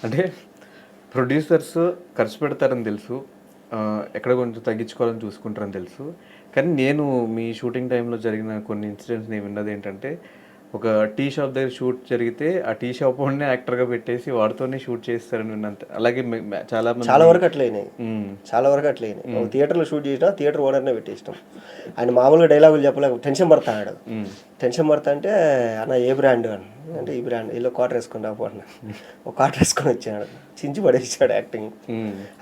అంటే ప్రొడ్యూసర్స్ ఖర్చు పెడతారని తెలుసు. ఎక్కడ కొంచెం తగ్గించుకోవాలని చూసుకుంటారని తెలుసు. కానీ నేను మీ షూటింగ్ టైంలో జరిగిన కొన్ని ఇన్సిడెంట్స్ నేను విన్నదేంటంటే, ఒక టీ షాప్ దగ్గర షూట్ జరిగితే, ఆ టీ షాప్ వాడినే యాక్టర్‌గా పెట్టేసి వాడితోనే షూట్ చేస్తారని విన్నంత. అలాగే చాలా మంది చాలా వరకు అట్లే అయినాయి. హ్మ్. చాలా వరకు అట్లే అయినాయి. ఒక థియేటర్లో షూట్ చేసినా థియేటర్ ఓనర్‌నే పెట్టేసినాం. ఆయన మామూలుగా డైలాగులు చెప్పలేక టెన్షన్ పడతాడు. టెన్షన్ పడతా అంటే అన్న ఏ బ్రాండ్ అని అంటే ఈ బ్రాండ్ ఇలా క్వార్టర్ వేసుకొని రాపో అన్న. ఒక క్వార్టర్ వేసుకొని వచ్చాడు, చించి పడేసాడు యాక్టింగ్.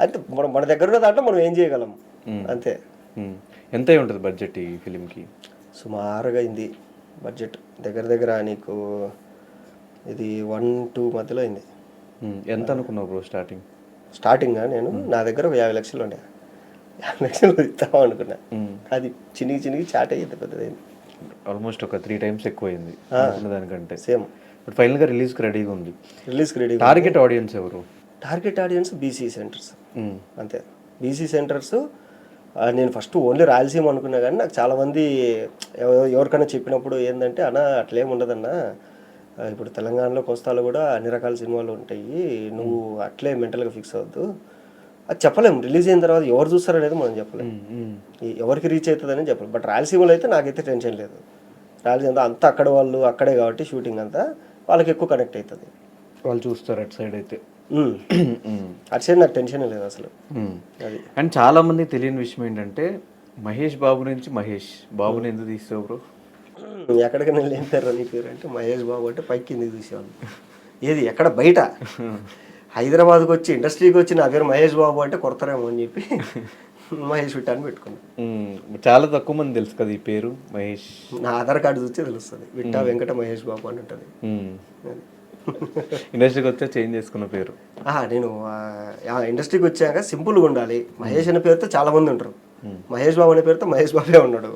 అయితే మన దగ్గర ఉన్న దాంట్లో మనం ఏం చేయగలం అంతే. ఎంత ఉంటుంది బడ్జెట్ ఈ ఫిలింకి? సుమారుగా అయింది బడ్జెట్ దగ్గర దగ్గర నీకు ఇది 1-2 మధ్యలో అయింది. ఎంత అనుకున్నావు బ్రో స్టార్టింగ్ నేను నా దగ్గర ఒక 50 లక్షలు ఉండే, 50 లక్షలు ఇస్తామా అనుకున్నా. అది చినిగి చాట్ అయ్యింది, పెద్దదైంది. ఆల్మోస్ట్ ఒక 3 times ఎక్కువ అయింది దానికంటే. సేమ్. బట్ ఫైనల్గా రిలీజ్కి రెడీగా ఉంది. రిలీజ్కి రెడీ. టార్గెట్ ఆడియన్స్ ఎవరు? టార్గెట్ ఆడియన్స్ బీసీ సెంటర్స్ అంతే. BC centres. నేను ఫస్ట్ ఓన్లీ రాయలసీమ అనుకున్నా, కానీ నాకు చాలామంది ఎవరికైనా చెప్పినప్పుడు ఏంటంటే అన్న అట్లేం ఉండదన్నా, ఇప్పుడు తెలంగాణలో కోస్తాలో కూడా అన్ని రకాల సినిమాలు ఉంటాయి, నువ్వు అట్లే మెంటల్గా ఫిక్స్ అవ్వద్దు. అది చెప్పలేము, రిలీజ్ అయిన తర్వాత ఎవరు చూస్తారో అనేది మనం చెప్పలేము, ఎవరికి రీచ్ అవుతుందని చెప్పలేము. బట్ రాయలసీమలో అయితే నాకైతే టెన్షన్ లేదు. రాయలసీమ అంతా అక్కడ వాళ్ళు అక్కడే కాబట్టి షూటింగ్ అంతా వాళ్ళకి ఎక్కువ కనెక్ట్ అవుతుంది, వాళ్ళు చూస్తారు అటు సైడ్ అయితే. అటు సైడ్ నాకు టెన్షన్ లేదు అసలు. అది అండ్ చాలా మంది తెలియని విషయం ఏంటంటే, మహేష్ బాబు నుంచి మహేష్ బాబుని ఎందుకు తీస్తావు బ్రో? ఎక్కడికైనా ఏం పేరు నీ పేరు అంటే మహేష్ బాబు అంటే పైకి కిందకి చూసేవాళ్ళు. ఏది ఎక్కడ బయట హైదరాబాద్కి వచ్చి ఇండస్ట్రీకి వచ్చి నా పేరు మహేష్ బాబు అంటే కొడతారేమో అని చెప్పి మహేష్ విట్టా అని పెట్టుకున్నాను. చాలా తక్కువ మంది తెలుసు కదా ఈ పేరు మహేష్. నా ఆధార్ కార్డు చూస్తే తెలుస్తుంది, విట్టా వెంకట మహేష్ బాబు అని ఉంటుంది. ఇండస్ట్రీకి వచ్చా చేంజ్ చేసుకున్న పేరు? నేను ఇండస్ట్రీకి వచ్చాక సింపుల్గా ఉండాలి. మహేష్ అనే పేరుతో చాలా మంది ఉంటారు, మహేష్ బాబు అనే పేరుతో మహేష్ బాబే ఉన్నాడు.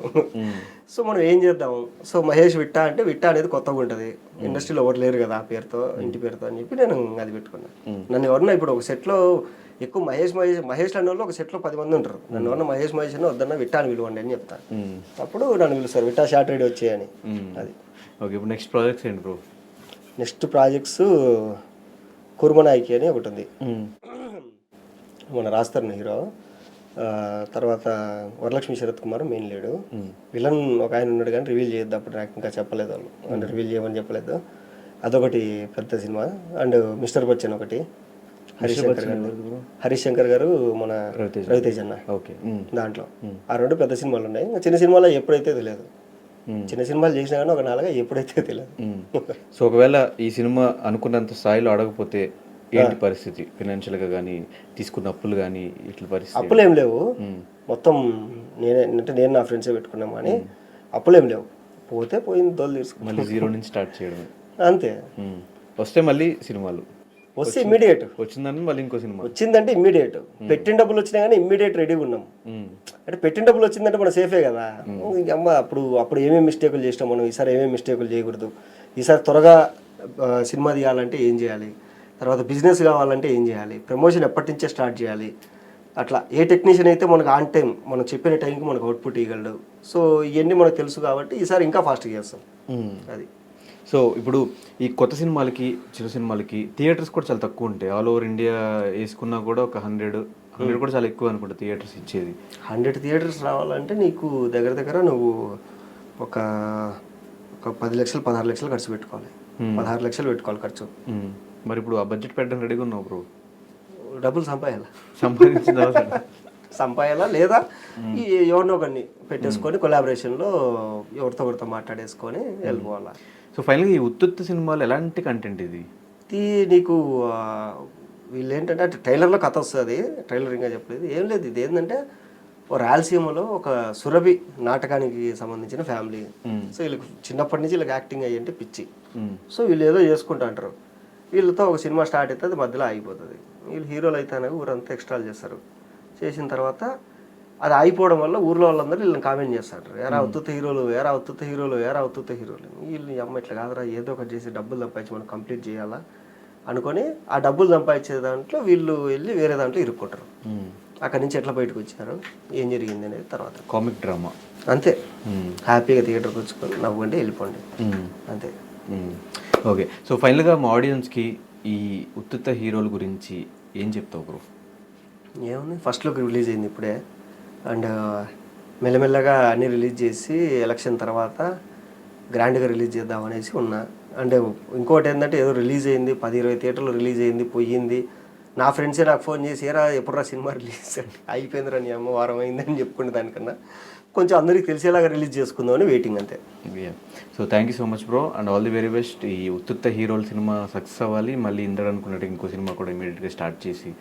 సో మనం ఏం చేద్దాం, సో మహేష్ విట్టా అంటే విట్టా అనేది కొత్తగా ఉంటుంది, ఇండస్ట్రీలో ఎవరు లేరు కదా ఆ పేరుతో, ఇంటి పేరుతో అని చెప్పి నేను అది పెట్టుకున్నాను. నన్ను ఎవరన్నా ఇప్పుడు ఒక సెట్లో ఎక్కువ మహేష్ అనే వాళ్ళు ఒక సెట్లో 10 మంది ఉంటారు, నన్ను ఎవరన్నా మహేష్ అని వద్దన్నా విట్టా అని పిలువండి అని చెప్తాను. అప్పుడు నన్ను పిలుస్తారు విట్టా షార్ట్ రెడీ వచ్చాయని. అది ఓకే. ఇప్పుడు నెక్స్ట్ ప్రాజెక్ట్స్ ఏంటి బ్రో? నెక్స్ట్ ప్రాజెక్ట్స్ కుర్మనాయికి అని ఒకటి ఉంది, మన రాస్తారు హీరో. తర్వాత Varalakshmi Sarath Kumar main lead, villain ఒక ఆయన ఉన్నాడు కానీ రివీల్ చేయొద్దు, అప్పుడు నాకు ఇంకా చెప్పలేదు వాళ్ళు, అంటే రివీల్ చేయమని చెప్పలేదు. అదొకటి పెద్ద సినిమా. అండ్ మిస్టర్ బచ్చన్ ఒకటి, హరీష్ శంకర్ గారు మన రవితేజ్ అన్న, ఓకే. దాంట్లో ఆ 2 పెద్ద సినిమాలు ఉన్నాయి. ఇంకా చిన్న సినిమాలో ఎప్పుడైతే తెలియదు, చిన్న సినిమాలు చేసినా కానీ ఒక 4 ఎప్పుడైతే తెలియదు. సో ఒకవేళ ఈ సినిమా అనుకున్నంత స్థాయిలో అడగకపోతే ఏంటి పరిస్థితి? ఫైనాన్షియల్గా కానీ, తీసుకున్న అప్పులు కానీ ఇట్లా పరిస్థితి? అప్పులు ఏం లేవు, మొత్తం నేను నా ఫ్రెండ్సే పెట్టుకున్నాము కానీ అప్పులు ఏం లేవు. పోతే పోయింది, దోలు తీసుకుని మళ్ళీ 0 నుంచి స్టార్ట్ చేయడం అంతే. వస్తే మళ్ళీ సినిమాలు వస్తే ఇమ్మీడియట్, వచ్చిందని మళ్ళీ ఇంకో సినిమా వచ్చిందంటే ఇమ్మీడియట్, పెట్టిన డబ్బులు వచ్చినా కానీ ఇమ్మీడియట్ రెడీగా ఉన్నాం. అంటే పెట్టిన డబ్బులు వచ్చిందంటే మనం సేఫే కదా. అమ్మ అప్పుడు ఏమేమి మిస్టేకులు చేసినాం మనం, ఈసారి ఏమేమి మిస్టేకులు చేయకూడదు, ఈసారి త్వరగా సినిమా తీయాలంటే ఏం చేయాలి, తర్వాత బిజినెస్ కావాలంటే ఏం చేయాలి, ప్రమోషన్ ఎప్పటి నుంచే స్టార్ట్ చేయాలి, అట్లా ఏ టెక్నీషియన్ అయితే మనకు ఆన్ టైం మనం చెప్పిన టైంకి మనకు అవుట్పుట్ ఇవ్వగలడు. సో ఇవన్నీ మనకు తెలుసు కాబట్టి ఈసారి ఇంకా ఫాస్ట్గా చేస్తాం. అది. సో ఇప్పుడు ఈ కొత్త సినిమాలకి చిన్న సినిమాలకి థియేటర్స్ కూడా చాలా తక్కువ ఉంటాయి. ఆల్ ఓవర్ ఇండియా వేసుకున్నా కూడా ఒక 100 కూడా చాలా ఎక్కువ అనుకుంటా థియేటర్స్ ఇచ్చేది. 100 థియేటర్స్ రావాలంటే నీకు దగ్గర దగ్గర నువ్వు ఒక 10 లక్షలు 16 లక్షలు ఖర్చు పెట్టుకోవాలి, 16 లక్షలు పెట్టుకోవాలి ఖర్చు. మరి ఇప్పుడు ఆ బడ్జెట్ పెట్టడం రెడీగా ఉన్నావు బ్రో? డబ్బులు సంపాయాలా లేదా ఎవరినో ఒకరిని పెట్టేసుకొని కొలాబరేషన్లో ఎవరితో ఒకరితో మాట్లాడేసుకొని వెళ్ళిపోవాలా. సో ఫైనల్గా ఈ ఉత్తుత్తి సినిమాలు ఎలాంటి కంటెంట్ ఇది నీకు వీళ్ళు ఏంటంటే అంటే ట్రైలర్లో కథ వస్తుంది, ట్రైలర్ ఇంకా చెప్పలేదు ఏం లేదు. ఇది ఏంటంటే ఓ రాయలసీమలో ఒక సురభి నాటకానికి సంబంధించిన ఫ్యామిలీ. సో వీళ్ళకి చిన్నప్పటి నుంచి వీళ్ళకి యాక్టింగ్ అయ్యంటే పిచ్చి. సో వీళ్ళు ఏదో చేసుకుంటా అంటారు, వీళ్ళతో ఒక సినిమా స్టార్ట్ అవుతుంది, మధ్యలో ఆగిపోతుంది. వీళ్ళు హీరోలు అయితే ఊరంతా ఎక్స్ట్రాలు చేస్తారు. చేసిన తర్వాత అది ఆగిపోవడం వల్ల ఊర్లో వాళ్ళందరూ వీళ్ళని కామెంట్ చేస్తారు, ఎరా ఉత్తుత హీరోలు, ఎరా ఉత్తుత హీరోలు, ఎరా ఉత్తుత హీరోలు. వీళ్ళు అమ్మ ఇట్లా కాదురా, ఏదో ఒకటి చేసి డబ్బులు సంపాదించి మనం కంప్లీట్ చేయాలా అనుకొని ఆ డబ్బులు సంపాదించే దాంట్లో వీళ్ళు వెళ్ళి వేరే దాంట్లో ఇరుక్కుంటారు. అక్కడి నుంచి ఎట్లా బయటకు వచ్చారు, ఏం జరిగింది అనేది తర్వాత కామిక్ డ్రామా అంతే. హ్యాపీగా థియేటర్కి వచ్చుకొని నవ్వండి వెళ్ళిపోండి అంతే. ఓకే. సో ఫైనల్గా మా ఆడియన్స్కి ఈ ఉత్తుత్త హీరోల గురించి ఏం చెప్తావు బ్రో? ఏముంది, ఫస్ట్ లుక్ రిలీజ్ అయింది ఇప్పుడే. అండ్ మెల్లమెల్లగా అన్నీ రిలీజ్ చేసి ఎలక్షన్ తర్వాత గ్రాండ్గా రిలీజ్ చేద్దాం అనేసి ఉన్నా. అంటే ఇంకోటి ఏంటంటే ఏదో రిలీజ్ అయింది 10-20 థియేటర్లు రిలీజ్ అయింది పోయింది. నా ఫ్రెండ్సే నాకు ఫోన్ చేసి ఏరా ఎప్పుడురా సినిమా రిలీజ్ అంటే అయిపోయిందిరా నీ అమ్మ వారం అయిందని చెప్పుకునే దానికన్నా కొంచెం అందరికీ తెలిసేలాగా రిలీజ్ చేసుకుందామని వెయిటింగ్ అంతే. So thank you so much bro and all the very best. ఈ ఉత్తుత్త హీరోల సినిమా సక్సెస్ అవ్వాలి, మళ్ళీ ఇందరు అనుకున్నట్టు ఇంకో సినిమా కూడా ఇమీడియట్గా స్టార్ట్ చేసి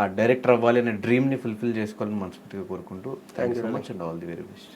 ఆ డైరెక్టర్ అవ్వాలి అనే డ్రీమ్ని ఫుల్ఫిల్ చేసుకోవాలని మనస్ఫూర్తిగా కోరుకుంటూ thank you so much and all the very best.